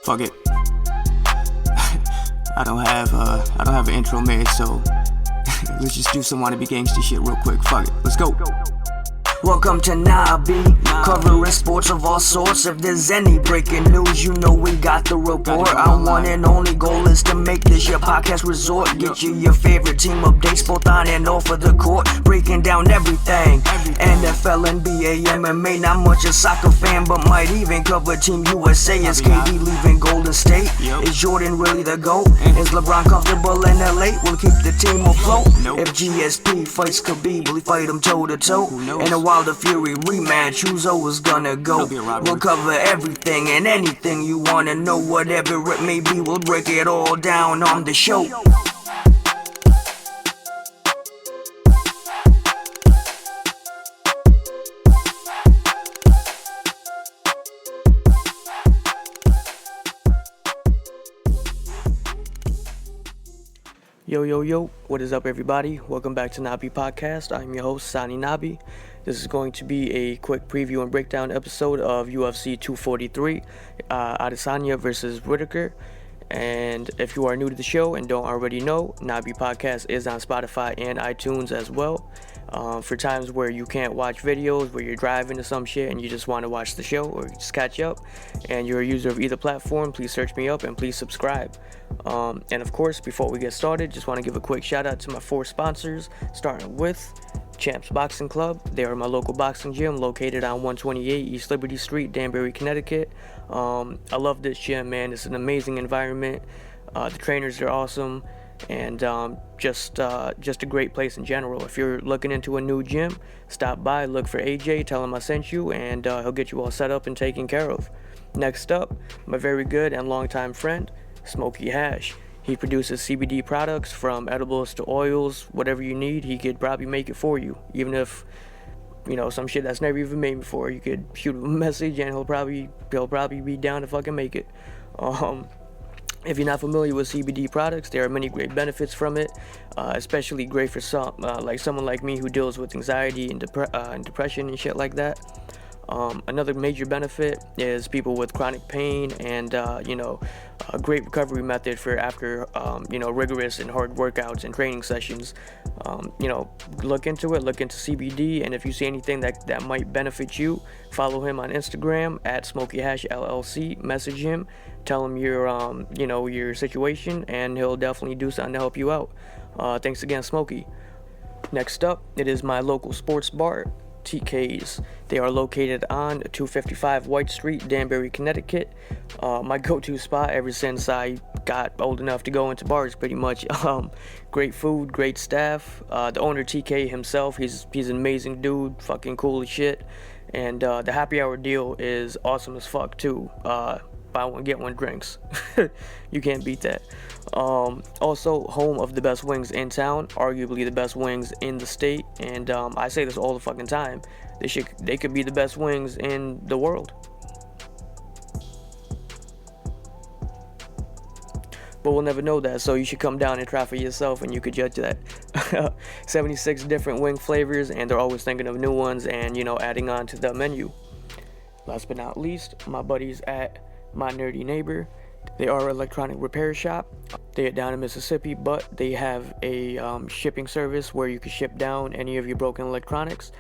Fuck it. I don't have an intro made, so let's just do some wannabe gangster shit real quick. Fuck it. Let's go. Welcome to Nahh B, covering sports of all sorts. If there's any breaking news, you know we got the report. Our one and only goal is to make this your podcast resort. Get you your favorite team updates, both on and off of the court. Breaking down everything, NFL, NBA, MMA. Not much a soccer fan, but might even cover Team USA. Is KD leaving Golden State? Is Jordan really the GOAT? Is LeBron comfortable in LA? We'll keep the team afloat. If GSP fights Khabib, will he fight him toe to toe? And a Wilder Fury rematch, who's always gonna go? We'll cover everything and anything you wanna know. Whatever it may be, we'll break it all down on the show. Yo, what is up, everybody? Welcome back to Nahh B Podcast. I'm your host, Nahh B. This is going to be a quick preview and breakdown episode of UFC 243, Adesanya versus Whittaker. And if you are new to the show and don't already know, Nahh B Podcast is on Spotify and iTunes as well. For times where you can't watch videos, where you're driving to some shit and you just want to watch the show or just catch up, and you're a user of either platform, please search me up and please subscribe. And of course, before we get started, just want to give a quick shout out to my 4 sponsors, starting with Champs Boxing Club. They are my local boxing gym located on 128 East Liberty Street, Danbury, Connecticut. I love this gym, man. It's an amazing environment. The trainers are awesome, and just a great place in general. If you're looking into a new gym, stop by, look for AJ, tell him I sent you, and he'll get you all set up and taken care of. Next up, my very good and longtime friend, Smokey Hash. He produces CBD products from edibles to oils, whatever you need, he could probably make it for you. Even if, you know, some shit that's never even made before, you could shoot him a message and he'll probably be down to fucking make it. If you're not familiar with CBD products, there are many great benefits from it, especially great for someone like me who deals with anxiety and depression and shit like that. Another major benefit is people with chronic pain and, a great recovery method for after, rigorous and hard workouts and training sessions. Look into CBD, and if you see anything that might benefit you, follow him on Instagram at SmokeyHash LLC, message him, tell him your situation, and he'll definitely do something to help you out. Thanks again, Smokey. Next up, it is my local sports bar, TK's. They are located on 255 White Street, Danbury, Connecticut. My go-to spot ever since I got old enough to go into bars, pretty much. Great food, great staff. The owner, TK himself, he's an amazing dude, fucking cool as shit. And the happy hour deal is awesome as fuck too. Buy one, get one drinks. You can't beat that. Also, home of the best wings in town, arguably the best wings in the state, and I say this all the fucking time. They could be the best wings in the world. But we'll never know that, so you should come down and try for yourself and you could judge that. 76 different wing flavors, and they're always thinking of new ones and, adding on to the menu. Last but not least, my buddies at My Nerdy Neighbor. They are an electronic repair shop. They are down in Mississippi, but they have a shipping service where you can ship down any of your broken electronics.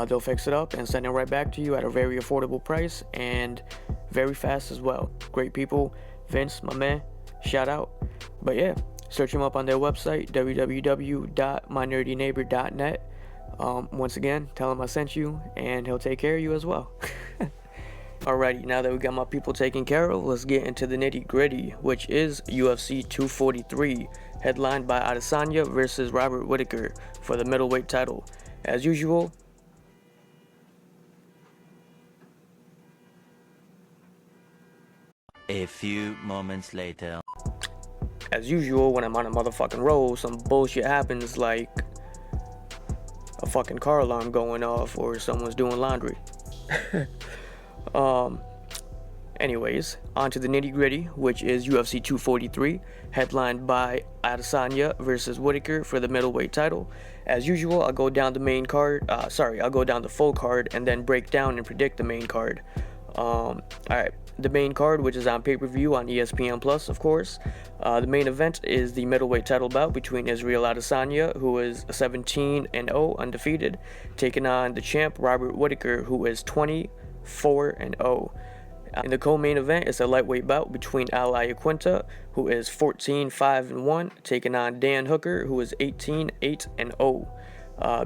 They'll fix it up and send it right back to you at a very affordable price and very fast as well. Great people. Vince, my man, shout out. But yeah, search them up on their website, www.mynerdyneighbor.net. Once again, tell him I sent you and he'll take care of you as well. Alrighty, now that we got my people taken care of, let's get into the nitty gritty, which is UFC 243, headlined by Adesanya versus Robert Whittaker for the middleweight title. As usual, a few moments later. As usual, when I'm on a motherfucking roll, some bullshit happens, like a fucking car alarm going off or someone's doing laundry. Anyways, on to the nitty gritty, which is UFC 243, headlined by Adesanya versus Whittaker for the middleweight title. As usual, I'll go down the main card. I'll go down the full card and then break down and predict the main card. Alright, the main card, which is on pay-per-view on ESPN Plus, of course. The main event is the middleweight title bout between Israel Adesanya, who is 17-0 undefeated, taking on the champ Robert Whittaker, who is 24-0. In the co-main event, it's a lightweight bout between Al Iaquinta, who is 14-5-1, taking on Dan Hooker, who is 18-8-0.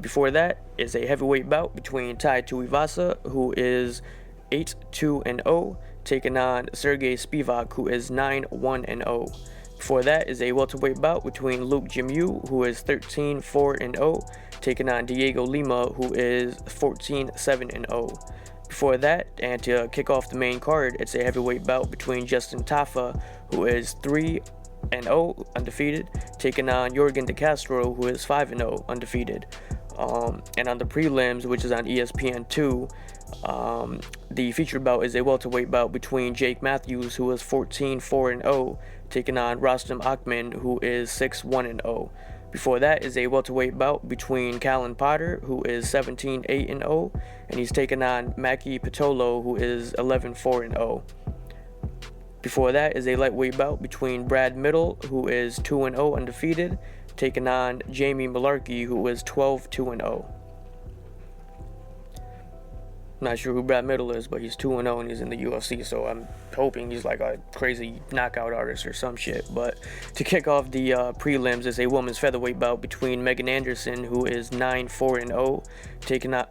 Before that is a heavyweight bout between Tai Tuivasa, who is 8-2-0, taking on Sergey Spivak, who is 9-1-0. Before that is a welterweight bout between Luke Jimiu, who is 13-4-0, taking on Diego Lima, who is 14-7-0. Before that, and to kick off the main card, it's a heavyweight bout between Justin Tafa, who is 3-0 undefeated, taking on Yorgan De Castro, who is 5-0 undefeated. And on the prelims, which is on ESPN2, the featured bout is a welterweight bout between Jake Matthews, who is 14-4-0, taking on Rostam Akhman, who is 6-1-0. Before that is a welterweight bout between Callan Potter, who is 17-8-0, and he's taking on Maki Pitolo, who is 11-4-0. Before that is a lightweight bout between Brad Middle, who is 2-0 undefeated, taking on Jamie Malarkey, who is 12-2-0. Not sure who Brad Middle is, but he's 2-0 and he's in the UFC, so I'm hoping he's like a crazy knockout artist or some shit. But to kick off the prelims is a women's featherweight bout between Megan Anderson, who is 9-4-0, taking on...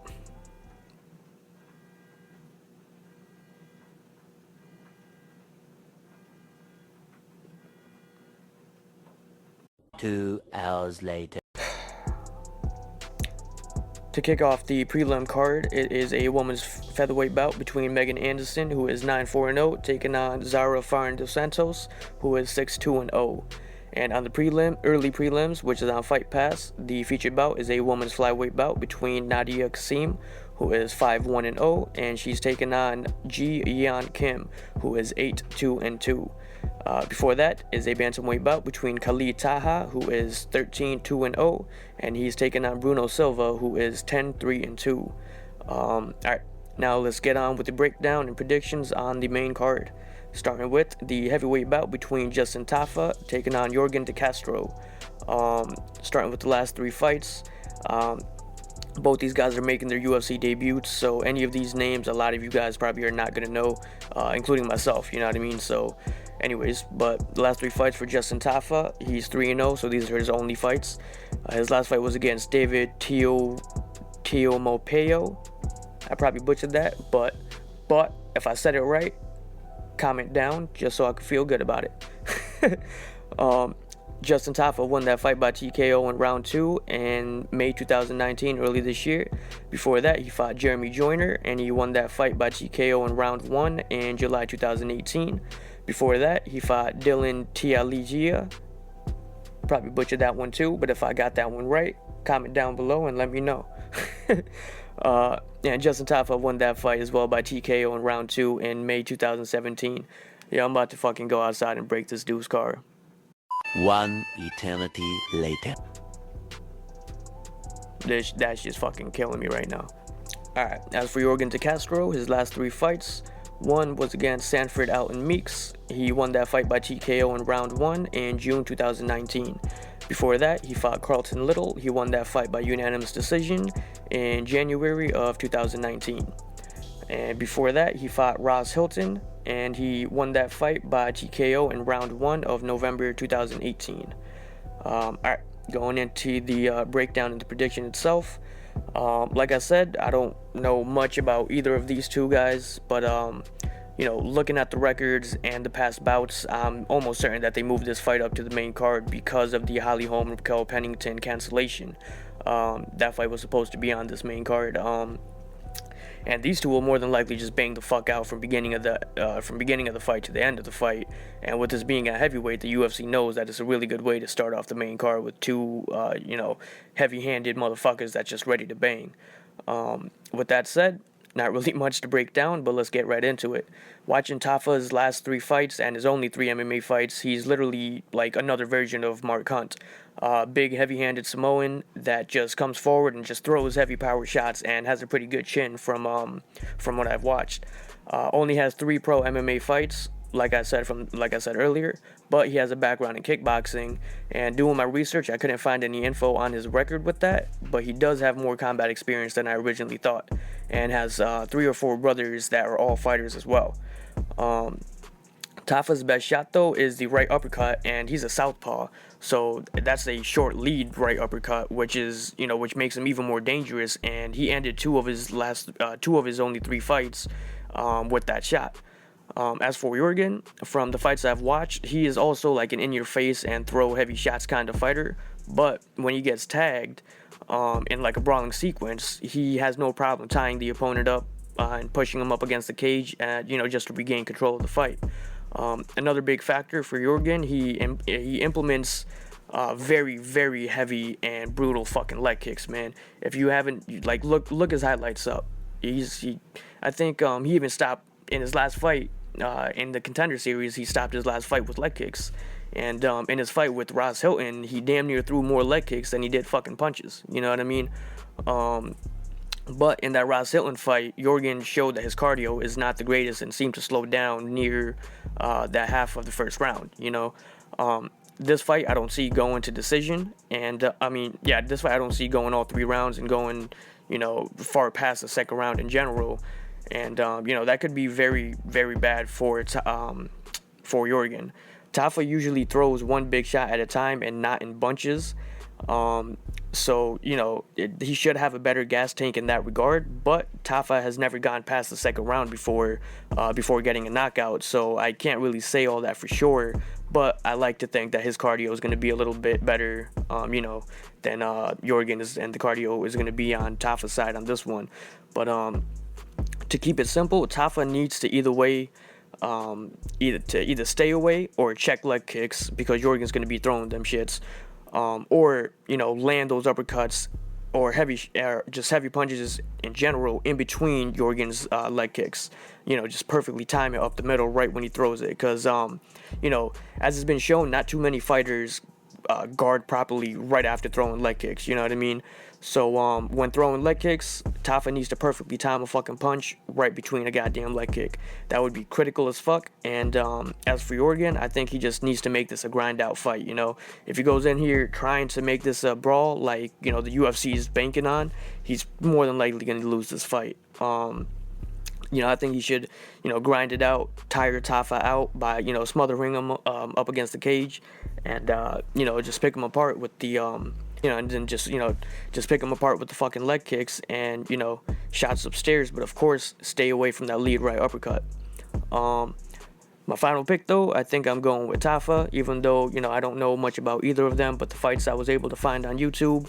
Two hours later. To kick off the prelim card, it is a women's featherweight bout between Megan Anderson, who is 9-4-0, taking on Zara Faran dos Santos, who is 6-2-0. And on the early prelims, which is on Fight Pass, the featured bout is a women's flyweight bout between Nadia Kasim, who is 5-1-0, and she's taking on Ji Yeon Kim, who is 8-2-2. Before that is a bantamweight bout between Khalid Taha, who is 13-2-0, and he's taking on Bruno Silva, who is 10-3-2. Alright, now let's get on with the breakdown and predictions on the main card. Starting with the heavyweight bout between Justin Tafa taking on Yorgan De Castro. Starting with the last three fights. Both these guys are making their UFC debuts, so any of these names, a lot of you guys probably are not going to know, including myself, you know what I mean? So, anyways, but the last three fights for Justin Tafa, he's 3-0, so these are his only fights. His last fight was against David Teomopeo. I probably butchered that, but if I said it right, comment down just so I can feel good about it. Justin Tafa won that fight by TKO in round 2 in May 2019, early this year. Before that, he fought Jeremy Joyner, and he won that fight by TKO in round 1 in July 2018. Before that, he fought Dylan Tialigia. Probably butchered that one too, but if I got that one right, comment down below and let me know. And Justin Tafa won that fight as well by TKO in round 2 in May 2017. Yeah, I'm about to fucking go outside and break this dude's car. One eternity later. That's just fucking killing me right now. Alright, as for Yorgan De Castro, his last three fights, one was against Sanford Alton Meeks. He won that fight by TKO in round 1 in June 2019. Before that, he fought Carlton Little. He won that fight by unanimous decision in January of 2019. And before that, he fought Ross Hilton, and he won that fight by TKO in round 1 of November 2018. Alright, going into the breakdown and the prediction itself. Like I said, I don't know much about either of these two guys, but you know, looking at the records and the past bouts, I'm almost certain that they moved this fight up to the main card because of the Holly Holm and Raquel Pennington cancellation. That fight was supposed to be on this main card. And these two will more than likely just bang the fuck out from beginning of the fight to the end of the fight. And with this being a heavyweight, the UFC knows that it's a really good way to start off the main card with two, you know, heavy-handed motherfuckers that's just ready to bang. With that said, not really much to break down, but let's get right into it. Watching Tafa's last three fights and his only three MMA fights, he's literally like another version of Mark Hunt. Big, heavy-handed Samoan that just comes forward and just throws heavy power shots and has a pretty good chin from what I've watched. Only has 3 pro MMA fights, like I said earlier, but he has a background in kickboxing. And doing my research, I couldn't find any info on his record with that, but he does have more combat experience than I originally thought, and has 3 or 4 brothers that are all fighters as well. Tafa's best shot though is the right uppercut, and he's a southpaw, so that's a short lead right uppercut, which makes him even more dangerous. And he ended 2 of his only 3 fights with that shot. As for Jorgen, from the fights I've watched, he is also like an in-your-face and throw heavy shots kind of fighter, but when he gets tagged in like a brawling sequence, he has no problem tying the opponent up and pushing him up against the cage, and just to regain control of the fight. Another big factor for Jorgen, he implements very, very heavy and brutal fucking leg kicks, man. If you haven't, look his highlights up. I think he even stopped in his last fight in the Contender Series. He stopped his last fight with leg kicks, and in his fight with Ross Hilton, he damn near threw more leg kicks than he did fucking punches. You know what I mean? But in that Ross Hilton fight, Jorgen showed that his cardio is not the greatest and seemed to slow down near that half of the first round. This fight I don't see going to decision, and this fight I don't see going all 3 rounds and going, far past the second round in general. And that could be very, very bad for Jorgen. Tafa usually throws one big shot at a time and not in bunches. So he should have a better gas tank in that regard, but Tafa has never gone past the second round before getting a knockout, so I can't really say all that for sure, but I like to think that his cardio is going to be a little bit better, than Jorgen is, and the cardio is going to be on Tafa's side on this one. But to keep it simple, Tafa needs to either stay away or check leg kicks, because Jorgen's going to be throwing them shits. Or land those uppercuts or just heavy punches in general in between Jorgen's leg kicks. Just perfectly time it up the middle right when he throws it, because as it's been shown, not too many fighters guard properly right after throwing leg kicks. You know what I mean? So when throwing leg kicks, Tafa needs to perfectly time a fucking punch right between a goddamn leg kick. That would be critical as fuck. And as for Jorgen, I think he just needs to make this a grind out fight. If he goes in here trying to make this a brawl like the UFC is banking on, he's more than likely going to lose this fight. I think he should grind it out, tire Tafa out by smothering him up against the cage, and just pick him apart with the and then just pick him apart with the fucking leg kicks and shots upstairs, but of course stay away from that lead right uppercut. My final pick though, I think I'm going with Tafa, even though I don't know much about either of them, but the fights I was able to find on YouTube,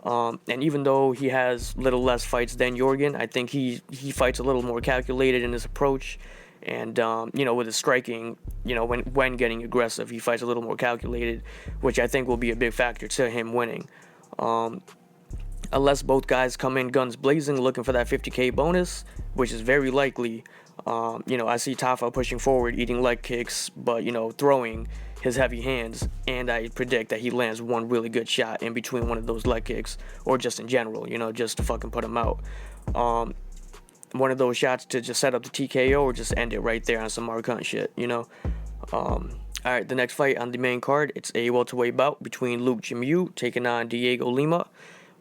and even though he has little less fights than Jorgen, I think he fights a little more calculated in his approach. And with his striking, when getting aggressive, he fights a little more calculated, which I think will be a big factor to him winning. Unless both guys come in guns blazing looking for that 50k bonus, which is very likely. I see Tafa pushing forward, eating leg kicks, but throwing his heavy hands, and I predict that he lands one really good shot in between one of those leg kicks, or just in general, just to fucking put him out. One of those shots to just set up the TKO or just end it right there on some marquant shit, Alright, the next fight on the main card, it's a welterweight bout between Luke Jimiu taking on Diego Lima.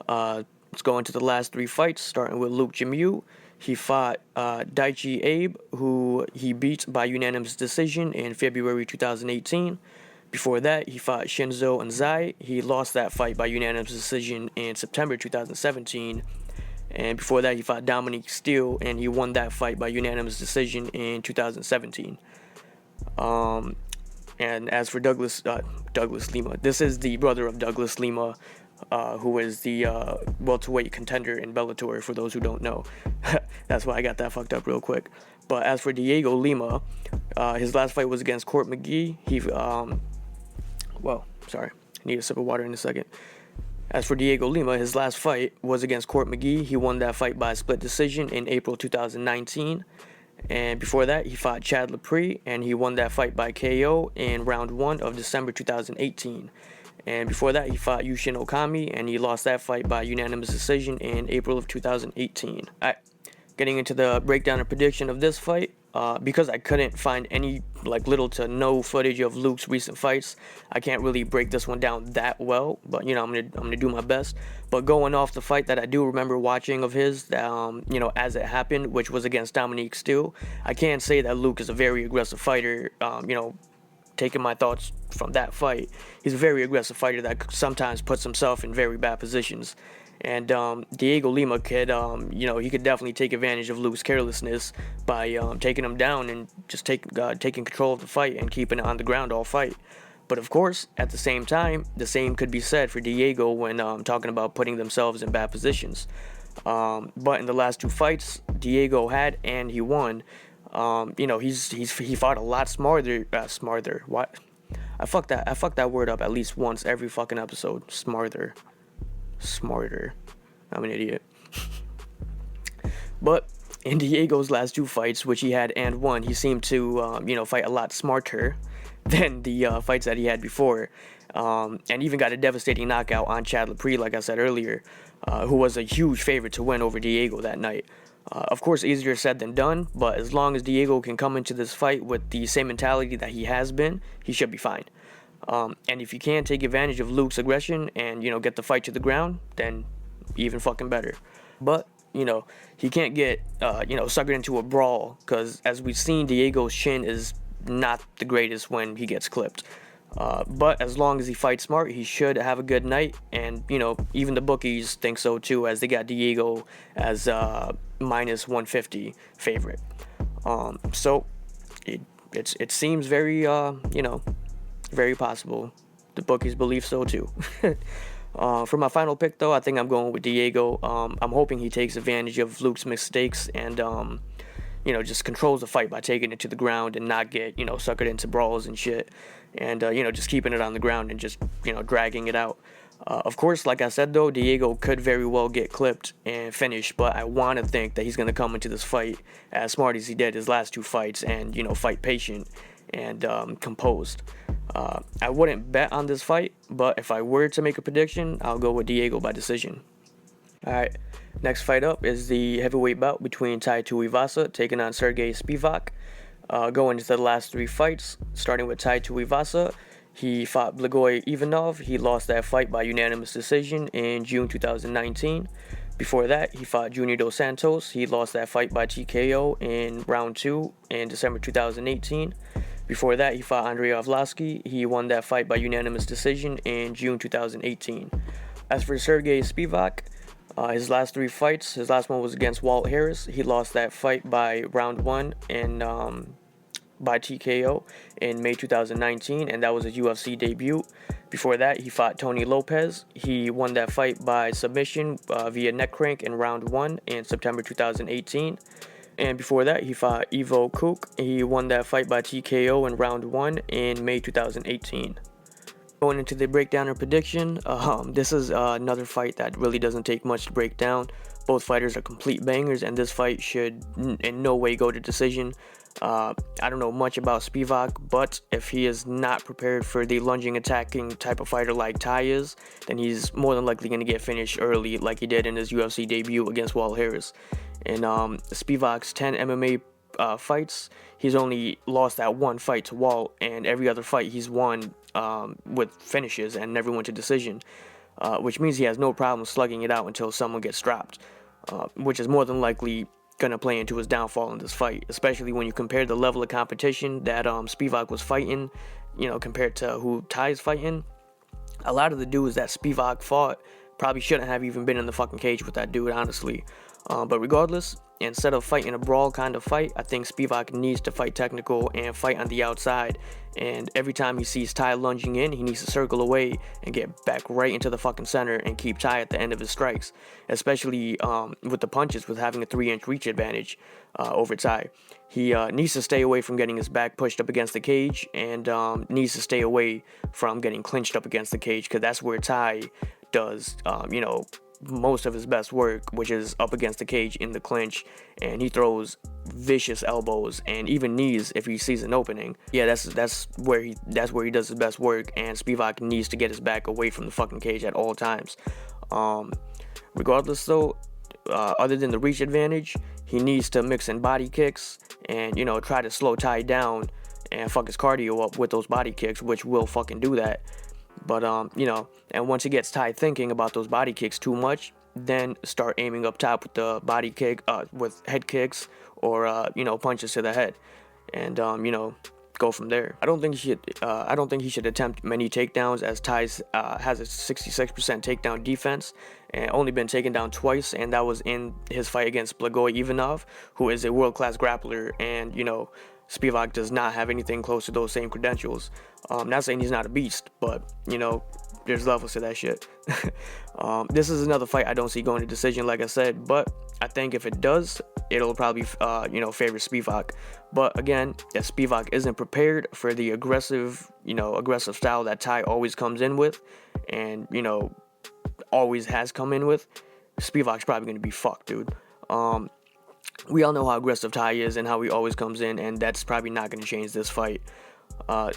Let's go into the last 3 fights, starting with Luke Jimiu. He fought Daichi Abe, who he beat by unanimous decision in February 2018. Before that, he fought Shinzo Nzai. He lost that fight by unanimous decision in September 2017. And before that, he fought Dominique Steele, and he won that fight by unanimous decision in 2017. And as for Douglas Lima, this is the brother of Douglas Lima, who is the welterweight contender in Bellator, for those who don't know. That's why I got that fucked up real quick. But as for Diego Lima, his last fight was against Court McGee. I need a sip of water in a second. As for Diego Lima, his last fight was against Court McGee. He won that fight by a split decision in April 2019. And before that, he fought Chad Lepre, and he won that fight by KO in round 1 of December 2018. And before that, he fought Yushin Okami, and he lost that fight by unanimous decision in April of 2018. Alright, getting into the breakdown and prediction of this fight, because I couldn't find any little to no footage of Luke's recent fights, I can't really break this one down that well. But I'm gonna do my best. But going off the fight that I do remember watching of his, as it happened, which was against Dominique Steele, I can say that Luke is a very aggressive fighter. Taking my thoughts from that fight, he's a very aggressive fighter that sometimes puts himself in very bad positions. And Diego Lima could, he could definitely take advantage of Luke's carelessness by taking him down and just taking control of the fight and keeping it on the ground all fight. But of course, at the same time, the same could be said for Diego when talking about putting themselves in bad positions. But in the last two fights, Diego had and he won. He fought a lot smarter. What? I fuck that word up at least once every fucking episode. Smarter. I'm an idiot. But in Diego's last two fights, which he had and won, he seemed to fight a lot smarter than the fights that he had before, and even got a devastating knockout on Chad Lepre, like I said earlier, who was a huge favorite to win over Diego that night. Of course, easier said than done, but as long as Diego can come into this fight with the same mentality that he has been, he should be fine. And if you can take advantage of Luke's aggression and, get the fight to the ground, then even fucking better. But, he can't get, suckered into a brawl, because as we've seen, Diego's chin is not the greatest when he gets clipped. But as long as he fights smart, he should have a good night. And, even the bookies think so too, as they got Diego as minus 150 favorite. So it seems very, very possible. The bookies believe so too. For my final pick, though, I think I'm going with Diego. I'm hoping he takes advantage of Luke's mistakes and, just controls the fight by taking it to the ground and not get, suckered into brawls and shit. And, just keeping it on the ground and just, dragging it out. Of course, like I said, though, Diego could very well get clipped and finish, but I want to think that he's going to come into this fight as smart as he did his last two fights and, fight patient and composed. I wouldn't bet on this fight, but if I were to make a prediction, I'll go with Diego by decision. Alright, next fight up is the heavyweight bout between Tai Tuivasa taking on Sergey Spivak. Going into the last three fights, starting with Tai Tuivasa, he fought Blagoy Ivanov. He lost that fight by unanimous decision in June 2019. Before that, he fought Junior Dos Santos. He lost that fight by TKO in round 2 in December 2018. Before that, he fought Andrei Arlovski. He won that fight by unanimous decision in June 2018. As for Sergey Spivak, his last three fights, his last one was against Walt Harris. He lost that fight by round 1 and by TKO in May 2019, and that was his UFC debut. Before that, he fought Tony Lopez. He won that fight by submission via neck crank in round 1 in September 2018. And before that, he fought Ivo Kuk. He won that fight by TKO in round 1 in May 2018. Going into the breakdown and prediction, this is another fight that really doesn't take much to break down. Both fighters are complete bangers, and this fight should in no way go to decision. I don't know much about Spivak, but if he is not prepared for the lunging, attacking type of fighter like Tai is, then he's more than likely going to get finished early like he did in his UFC debut against Walt Harris. In Spivak's 10 MMA fights, he's only lost that one fight to Walt, and every other fight he's won with finishes and never went to decision, which means he has no problem slugging it out until someone gets dropped, which is more than likely going to play into his downfall in this fight, especially when you compare the level of competition that Spivak was fighting, compared to who Tai is fighting. A lot of the dudes that Spivak fought probably shouldn't have even been in the fucking cage with that dude, honestly. But regardless, instead of fighting a brawl kind of fight, I think Spivak needs to fight technical and fight on the outside. And every time he sees Tai lunging in, he needs to circle away and get back right into the fucking center and keep Tai at the end of his strikes, especially with the punches, with having a 3-inch reach advantage over Tai. He needs to stay away from getting his back pushed up against the cage, and needs to stay away from getting clinched up against the cage, because that's where Tai does, most of his best work, which is up against the cage in the clinch, and he throws vicious elbows and even knees if he sees an opening. Yeah, that's where he does his best work, and Spivak needs to get his back away from the fucking cage at all times. Regardless, though, other than the reach advantage, he needs to mix in body kicks and, you know, try to slow Ty down and fuck his cardio up with those body kicks, which will fucking do that. But, you know, and once he gets Ty thinking about those body kicks too much, then start aiming up top with the body kick, with head kicks or, you know, punches to the head. And, you know, go from there. I don't think he should attempt many takedowns, as Ty has a 66% takedown defense and only been taken down twice, and that was in his fight against Blagoy Ivanov, who is a world-class grappler, and, you know, Spivak does not have anything close to those same credentials. Not saying he's not a beast, but, you know, there's levels to that shit. This is another fight I don't see going to decision, like I said, but I think if it does, it'll probably, you know, favor Spivak. But again, if Spivak isn't prepared for the aggressive style that Ty always comes in with, and, you know, always has come in with, Spivak's probably going to be fucked, dude. We all know how aggressive Ty is and how he always comes in, and that's probably not going to change this fight.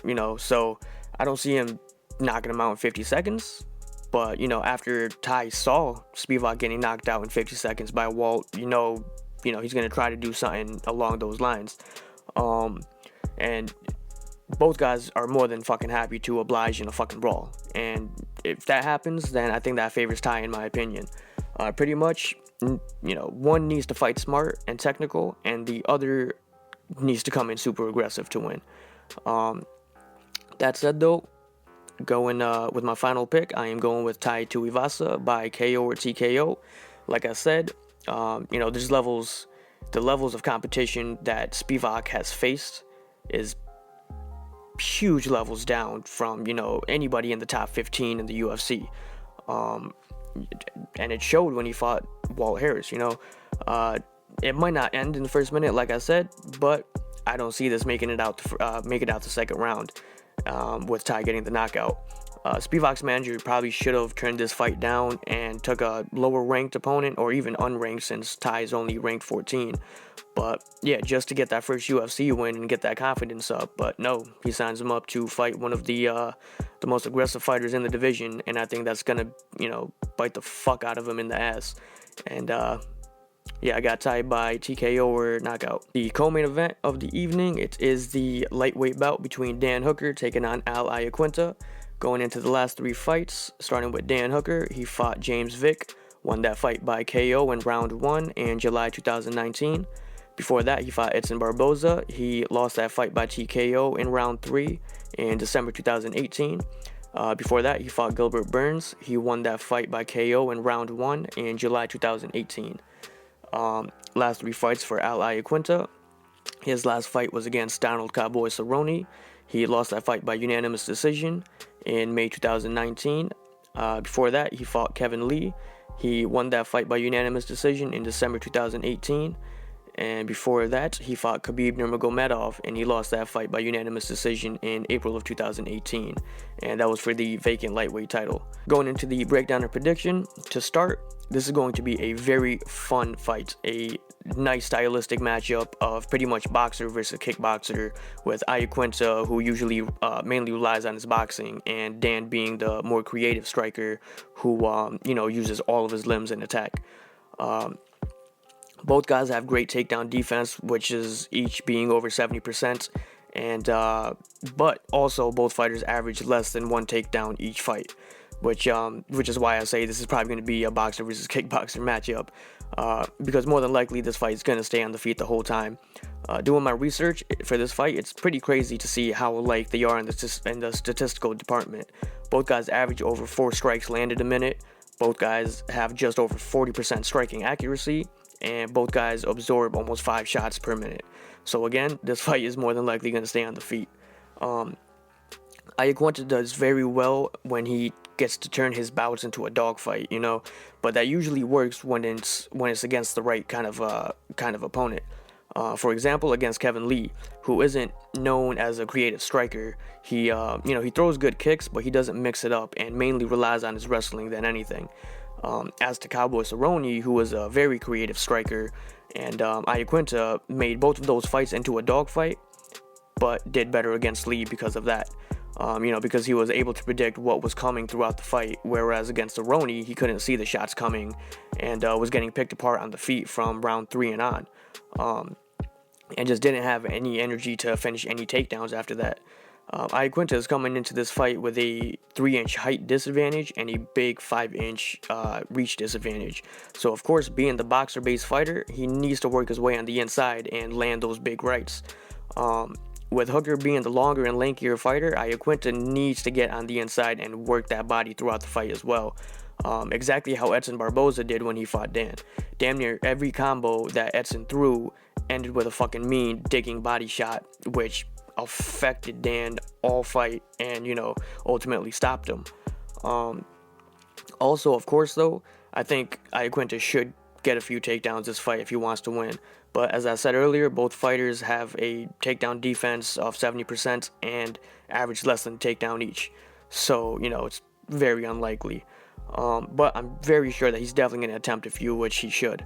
You know, so I don't see him knocking him out in 50 seconds. But, you know, after Ty saw Spivak getting knocked out in 50 seconds by Walt, you know, he's going to try to do something along those lines. And both guys are more than fucking happy to oblige in a fucking brawl. And if that happens, then I think that favors Ty, in my opinion. Pretty much, you know, one needs to fight smart and technical, and the other needs to come in super aggressive to win. That said, though, going with my final pick, I am going with Tai Tuivasa by KO or TKO. Like I said, you know, the levels of competition that Spivak has faced is huge levels down from, you know, anybody in the top 15 in the UFC. And it showed when he fought Walt Harris, you know. It might not end in the first minute, like I said, but I don't see this making it out the second round, with Ty getting the knockout. Spivak's manager probably should have turned this fight down and took a lower ranked opponent, or even unranked, since Ty is only ranked 14. But yeah, just to get that first UFC win and get that confidence up. But no, he signs him up to fight one of the most aggressive fighters in the division, and I think that's gonna, you know, bite the fuck out of him in the ass. And yeah, I got Ty by TKO or knockout. The co-main event of the evening, it is the lightweight bout between Dan Hooker taking on Al Iaquinta. Going into the last three fights, starting with Dan Hooker, he fought James Vick, won that fight by KO in round 1 in July 2019. Before that, he fought Edson Barboza. He lost that fight by TKO in round 3 in December 2018. Before that, he fought Gilbert Burns. He won that fight by KO in round 1 in July 2018. Last three fights for Al Iaquinta. His last fight was against Donald Cowboy Cerrone. He lost that fight by unanimous decision in May 2019. Before that, he fought Kevin Lee. He won that fight by unanimous decision in December 2018. And before that, he fought Khabib Nurmagomedov, and he lost that fight by unanimous decision in April of 2018. And that was for the vacant lightweight title. Going into the breakdown and prediction, to start, this is going to be a very fun fight. A nice stylistic matchup of pretty much boxer versus kickboxer, with Iaquinta, who usually mainly relies on his boxing, and Dan being the more creative striker who, you know, uses all of his limbs in attack. Both guys have great takedown defense, which is each being over 70%, and but also both fighters average less than one takedown each fight, which is why I say this is probably going to be a boxer versus kickboxer matchup, because more than likely this fight is going to stay on the feet the whole time. Doing my research for this fight, it's pretty crazy to see how alike they are in the statistical department. Both guys average over 4 strikes landed a minute. Both guys have just over 40% striking accuracy, and both guys absorb almost 5 shots per minute. So again, this fight is more than likely going to stay on the feet. Iaquinta does very well when he gets to turn his bouts into a dogfight, you know, but that usually works when it's against the right kind of opponent. For example, against Kevin Lee, who isn't known as a creative striker. He he throws good kicks, but he doesn't mix it up and mainly relies on his wrestling than anything. As to Cowboy Cerrone, who was a very creative striker, and Iaquinta made both of those fights into a dogfight, but did better against Lee because of that. because he was able to predict what was coming throughout the fight, whereas against Cerrone, he couldn't see the shots coming and was getting picked apart on the feet from round 3 and on, and just didn't have any energy to finish any takedowns after that. Iaquinta is coming into this fight with a 3-inch height disadvantage and a big 5-inch reach disadvantage. So, of course, being the boxer-based fighter, he needs to work his way on the inside and land those big rights. With Hooker being the longer and lankier fighter, Iaquinta needs to get on the inside and work that body throughout the fight as well. Exactly how Edson Barboza did when he fought Dan. Damn near every combo that Edson threw ended with a fucking mean digging body shot, which affected Dan all fight and, ultimately stopped him. Also, of course, though, I think Iaquinta should get a few takedowns this fight if he wants to win. But as I said earlier, both fighters have a takedown defense of 70% and average less than a takedown each. So, it's very unlikely. But I'm very sure that he's definitely going to attempt a few, which he should.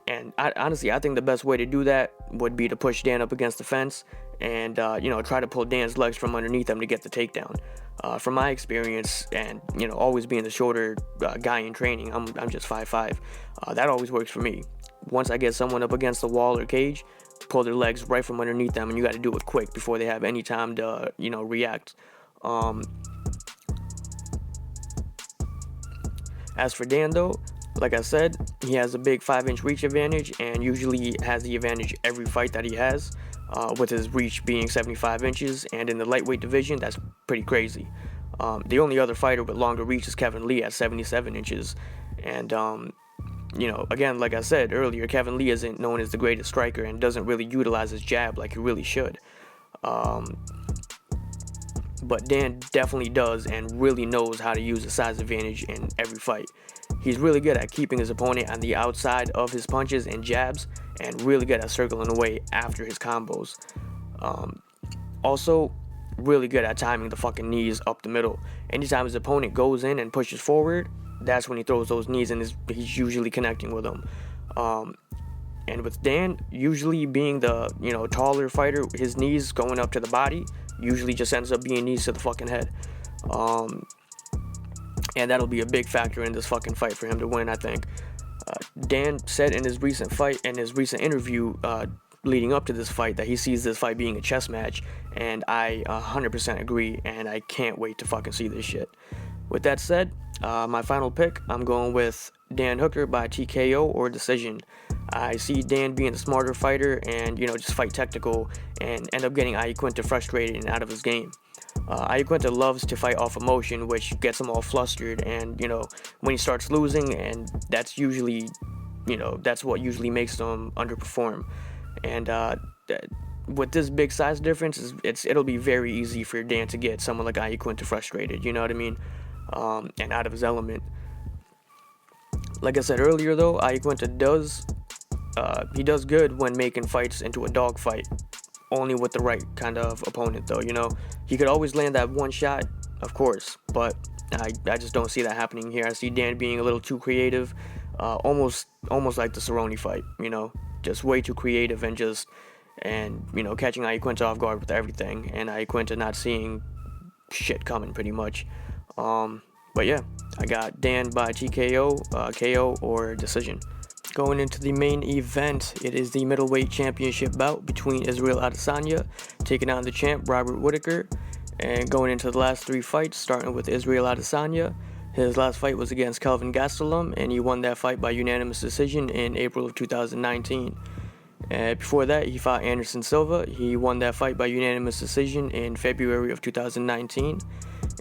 And honestly, I think the best way to do that would be to push Dan up against the fence and, try to pull Dan's legs from underneath him to get the takedown. From my experience and, always being the shorter guy in training, I'm just 5'5". That always works for me. Once I get someone up against the wall or cage, pull their legs right from underneath them, and you got to do it quick before they have any time to, react. As for Dan, though, like I said, he has a big 5-inch reach advantage and usually has the advantage every fight that he has, with his reach being 75 inches, and in the lightweight division, that's pretty crazy. The only other fighter with longer reach is Kevin Lee at 77 inches, and, again, like I said earlier, Kevin Lee isn't known as the greatest striker and doesn't really utilize his jab like he really should. But Dan definitely does and really knows how to use the size advantage in every fight. He's really good at keeping his opponent on the outside of his punches and jabs, and really good at circling away after his combos. Also, really good at timing the fucking knees up the middle. Anytime his opponent goes in and pushes forward, that's when he throws those knees, and he's usually connecting with them. And with Dan, usually being the, taller fighter, his knees going up to the body usually just ends up being knees to the fucking head. And that'll be a big factor in this fucking fight for him to win, I think. Dan said in his recent interview leading up to this fight that he sees this fight being a chess match, and I 100% agree, and I can't wait to fucking see this shit. With that said, my final pick, I'm going with Dan Hooker by TKO or decision. I see Dan being the smarter fighter and, just fight technical and end up getting Iaquinta frustrated and out of his game. Iaquinta loves to fight off emotion, which gets him all flustered, and, when he starts losing, and that's usually, that's what usually makes him underperform. And with this big size difference, it'll be very easy for Dan to get someone like Iaquinta frustrated, you know what I mean? And out of his element. Like I said earlier, though, Iaquinta does good when making fights into a dog fight. Only with the right kind of opponent, though, He could always land that one shot, of course, but I just don't see that happening here. I see Dan being a little too creative, almost like the Cerrone fight, Just way too creative and catching Iaquinta off guard with everything, and Iaquinta not seeing shit coming, pretty much. But yeah, I got Dan by TKO, KO, or decision. Going into the main event, it is the Middleweight Championship bout between Israel Adesanya taking on the champ Robert Whittaker. And going into the last 3 fights, starting with Israel Adesanya, his last fight was against Kelvin Gastelum, and he won that fight by unanimous decision in April of 2019. And before that, he fought Anderson Silva. He won that fight by unanimous decision in February of 2019.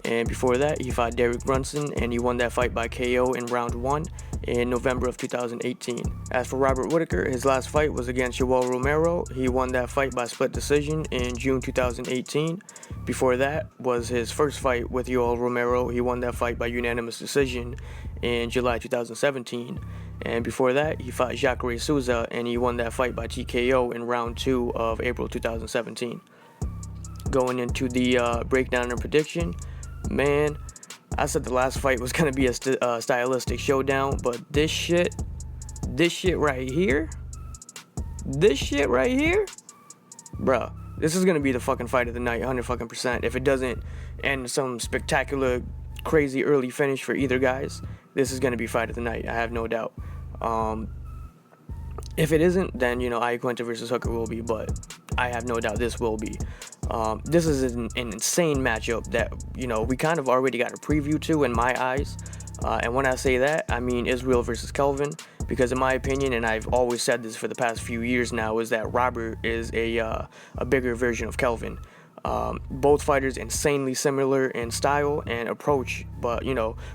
And before that, he fought Derek Brunson, and he won that fight by KO in round 1 in November of 2018. As for Robert Whittaker, his last fight was against Yoel Romero. He won that fight by split decision in June 2018. Before that was his first fight with Yoel Romero. He won that fight by unanimous decision in July 2017. And before that, he fought Jacare Souza, and he won that fight by TKO in round 2 of April 2017. Going into the breakdown and prediction, man, I said the last fight was going to be a stylistic showdown, but this shit right here, bruh, this is gonna be the fucking fight of the night, 100%. If it doesn't end some spectacular, crazy early finish for either guys, this is gonna be fight of the night. I have no doubt. If it isn't, then Iaquinta versus Hooker will be, but I have no doubt this will be. This is an insane matchup that we kind of already got a preview to in my eyes. And when I say that, I mean Israel versus Kelvin, because in my opinion, and I've always said this for the past few years now, is that Robert is a bigger version of Kelvin. Both fighters insanely similar in style and approach, but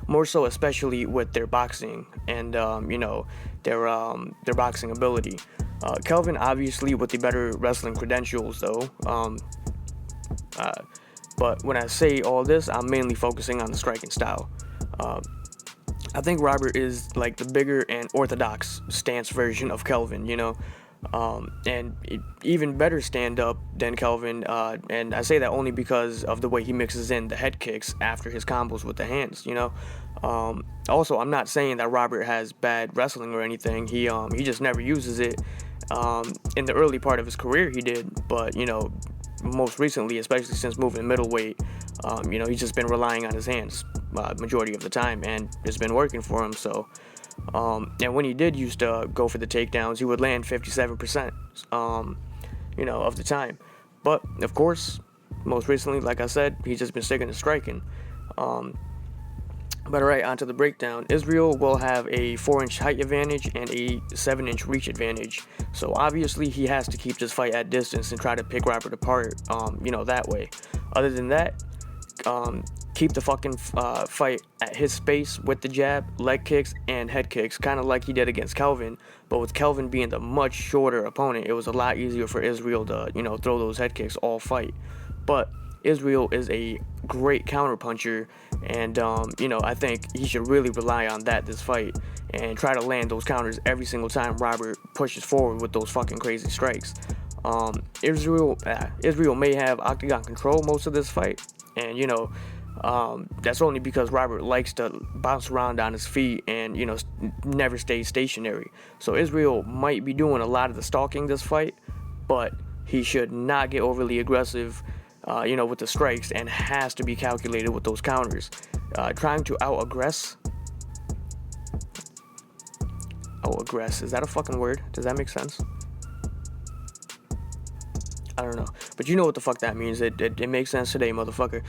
more so especially with their boxing and their boxing ability. Kelvin obviously with the better wrestling credentials though. But when I say all this, I'm mainly focusing on the striking style. I think Robert is like the bigger and orthodox stance version of Kelvin, and even better stand up than Kelvin. And I say that only because of the way he mixes in the head kicks after his combos with the hands, Also, I'm not saying that Robert has bad wrestling or anything. He just never uses it. In the early part of his career, he did, but most recently, especially since moving middleweight, he's just been relying on his hands majority of the time, and it's been working for him. So, and when he did used to go for the takedowns, he would land 57%, of the time. But of course, most recently, like I said, he's just been sticking to striking. But alright, onto the breakdown. Israel will have a 4-inch height advantage and a 7-inch reach advantage. So obviously he has to keep this fight at distance and try to pick Robert apart, that way. Other than that, keep the fucking fight at his space with the jab, leg kicks, and head kicks, kind of like he did against Kelvin. But with Kelvin being the much shorter opponent, it was a lot easier for Israel to, throw those head kicks all fight. But Israel is a great counterpuncher, and I think he should really rely on that this fight and try to land those counters every single time Robert pushes forward with those fucking crazy strikes. Israel may have octagon control most of this fight, and that's only because Robert likes to bounce around on his feet and never stays stationary. So Israel might be doing a lot of the stalking this fight, but he should not get overly aggressive with the strikes, and has to be calculated with those counters. Trying to out-aggress, is that a fucking word? Does that make sense? I don't know, but you know what the fuck that means. It makes sense today, motherfucker.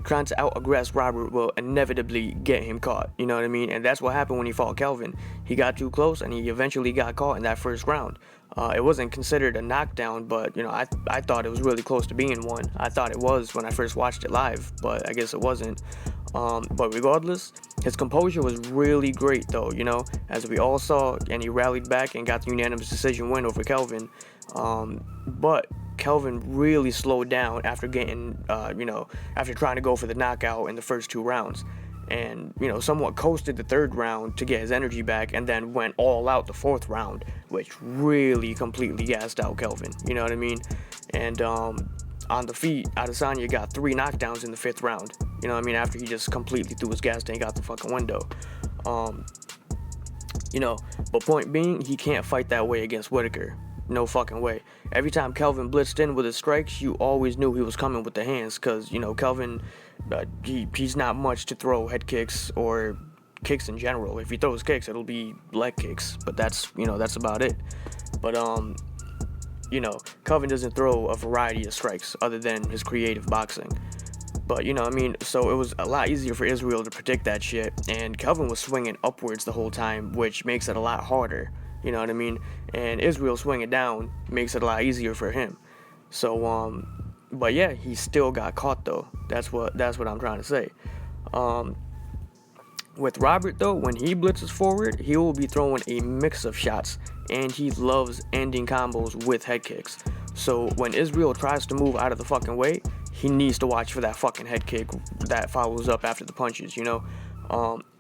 Trying to out-aggress Robert will inevitably get him caught, you know what I mean? And that's what happened when he fought Kelvin. He got too close, and he eventually got caught in that first round. It wasn't considered a knockdown, but I thought it was really close to being one. I thought it was when I first watched it live, but I guess it wasn't. But regardless, his composure was really great though, as we all saw, and he rallied back and got the unanimous decision win over Kelvin. But Kelvin really slowed down after getting, after trying to go for the knockout in the first 2 rounds. And, somewhat coasted the 3rd round to get his energy back, and then went all out the 4th round, which really completely gassed out Kelvin, you know what I mean? And on the feet, Adesanya got 3 knockdowns in the 5th round, you know what I mean, after he just completely threw his gas tank out the fucking window. But point being, he can't fight that way against Whittaker. No fucking way. Every time Kelvin blitzed in with his strikes, you always knew he was coming with the hands, because, Kelvin, he's not much to throw head kicks or kicks in general. If he throws kicks, it'll be leg kicks, but that's about it. But, Kelvin doesn't throw a variety of strikes other than his creative boxing. But, so it was a lot easier for Israel to predict that shit, and Kelvin was swinging upwards the whole time, which makes it a lot harder. You know what I mean? And Israel swinging down makes it a lot easier for him. So, but yeah, he still got caught though. That's what I'm trying to say. With Robert though, when he blitzes forward, he will be throwing a mix of shots, and he loves ending combos with head kicks. So when Israel tries to move out of the fucking way, he needs to watch for that fucking head kick that follows up after the punches,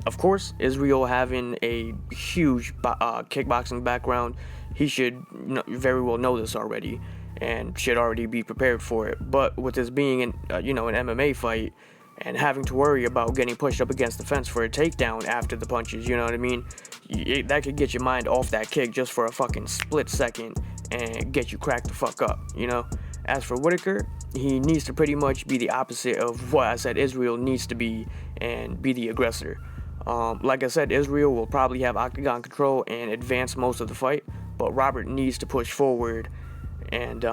Of course, Israel having a huge kickboxing background, he should very well know this already and should already be prepared for it. But with this being an MMA fight and having to worry about getting pushed up against the fence for a takedown after the punches, you know what I mean? That could get your mind off that kick just for a fucking split second and get you cracked the fuck up, As for Whittaker, he needs to pretty much be the opposite of what I said Israel needs to be and be the aggressor. Like I said, Israel will probably have octagon control and advance most of the fight, but Robert needs to push forward and,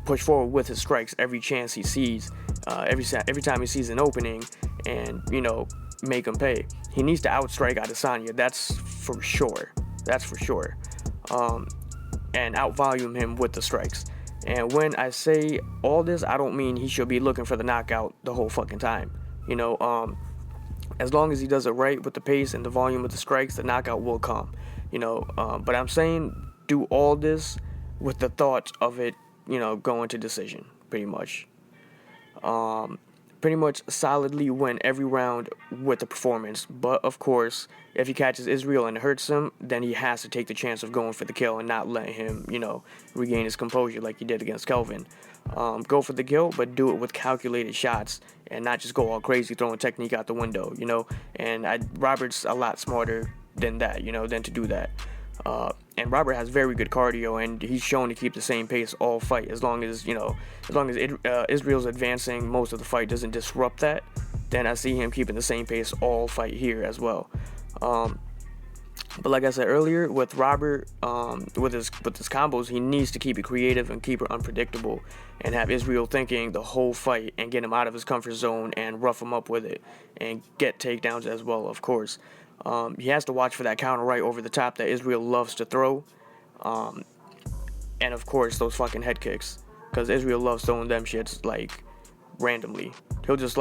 push forward with his strikes every chance he sees, every time he sees an opening, and, make him pay. He needs to outstrike Adesanya, that's for sure. And outvolume him with the strikes. And when I say all this, I don't mean he should be looking for the knockout the whole fucking time. As long as he does it right with the pace and the volume of the strikes, the knockout will come. But I'm saying do all this with the thought of it, going to decision, pretty much. Pretty much solidly win every round with the performance. But, of course, if he catches Israel and hurts him, then he has to take the chance of going for the kill and not let him, regain his composure like he did against Kelvin. Go for the kill, but do it with calculated shots and not just go all crazy throwing technique out the window, And Robert's a lot smarter than that, than to do that. And Robert has very good cardio, and he's shown to keep the same pace all fight. As long as Israel's advancing most of the fight doesn't disrupt that, then I see him keeping the same pace all fight here as well. But like I said earlier, with Robert, with his combos, he needs to keep it creative and keep it unpredictable, and have Israel thinking the whole fight and get him out of his comfort zone and rough him up with it and get takedowns as well, of course. He has to watch for that counter right over the top that Israel loves to throw. And of course, those fucking head kicks. Because Israel loves throwing them shits, like, randomly. He'll just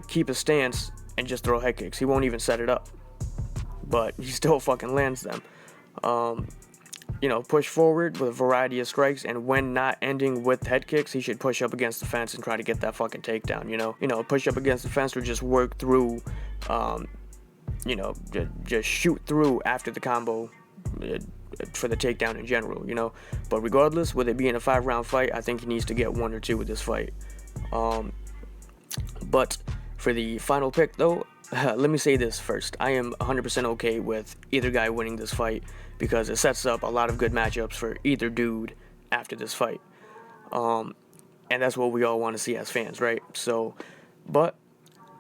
keep his stance and just throw head kicks. He won't even set it up. But he still fucking lands them. Push forward with a variety of strikes, and when not ending with head kicks, he should push up against the fence and try to get that fucking takedown, push up against the fence or just work through, just shoot through after the combo for the takedown in general, But regardless, with it being a 5-round fight, I think he needs to get 1 or 2 with this fight. But for the final pick, though, let me say this first. I am 100% okay with either guy winning this fight because it sets up a lot of good matchups for either dude after this fight. And that's what we all want to see as fans, right? So, but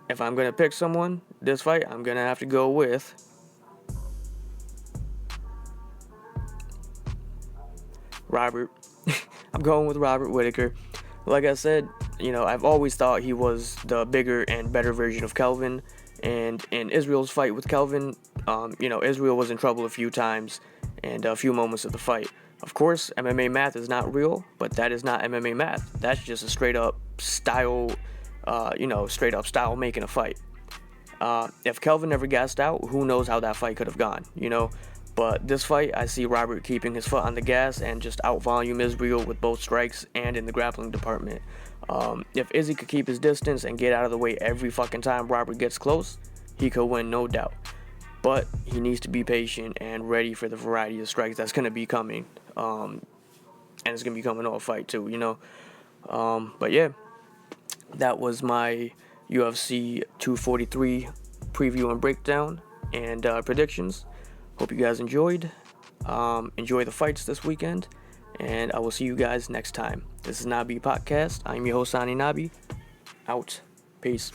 if I'm going to pick someone this fight, I'm going to have to go with Robert. I'm going with Robert Whittaker. Like I said, I've always thought he was the bigger and better version of Kelvin. And in Israel's fight with Kelvin, Israel was in trouble a few times and a few moments of the fight. Of course, MMA math is not real, but that is not MMA math. That's just a straight up style making a fight. If Kelvin never gassed out, who knows how that fight could have gone, But this fight, I see Robert keeping his foot on the gas and just outvolume Israel with both strikes and in the grappling department. If Izzy could keep his distance and get out of the way every fucking time Robert gets close, he could win, no doubt. But he needs to be patient and ready for the variety of strikes that's going to be coming. And it's going to be coming all fight too, But yeah, that was my UFC 243 preview and breakdown and predictions. Hope you guys enjoyed. Enjoy the fights this weekend. And I will see you guys next time. This is Nahh B Podcast. I'm your host, Nahh B. Out. Peace.